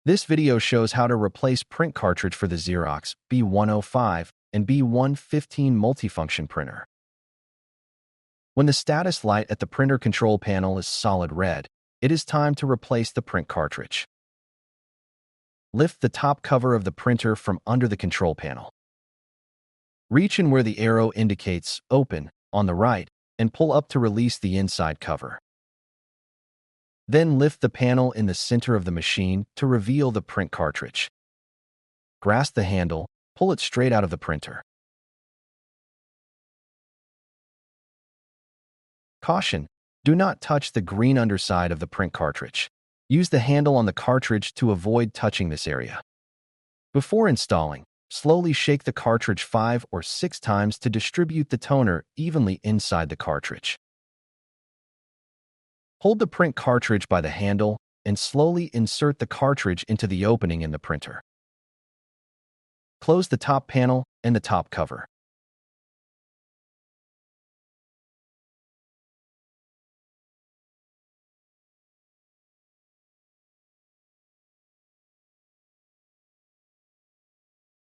This video shows how to replace print cartridge for the Xerox B105 and B115 multifunction printer. When the status light at the printer control panel is solid red, it is time to replace the print cartridge. Lift the top cover of the printer from under the control panel. Reach in where the arrow indicates Open on the right and pull up to release the inside cover. Then lift the panel in the center of the machine to reveal the print cartridge. Grasp the handle, pull it straight out of the printer. Caution: do not touch the green underside of the print cartridge. Use the handle on the cartridge to avoid touching this area. Before installing, slowly shake the cartridge 5 or 6 times to distribute the toner evenly inside the cartridge. Hold the print cartridge by the handle and slowly insert the cartridge into the opening in the printer. Close the top panel and the top cover.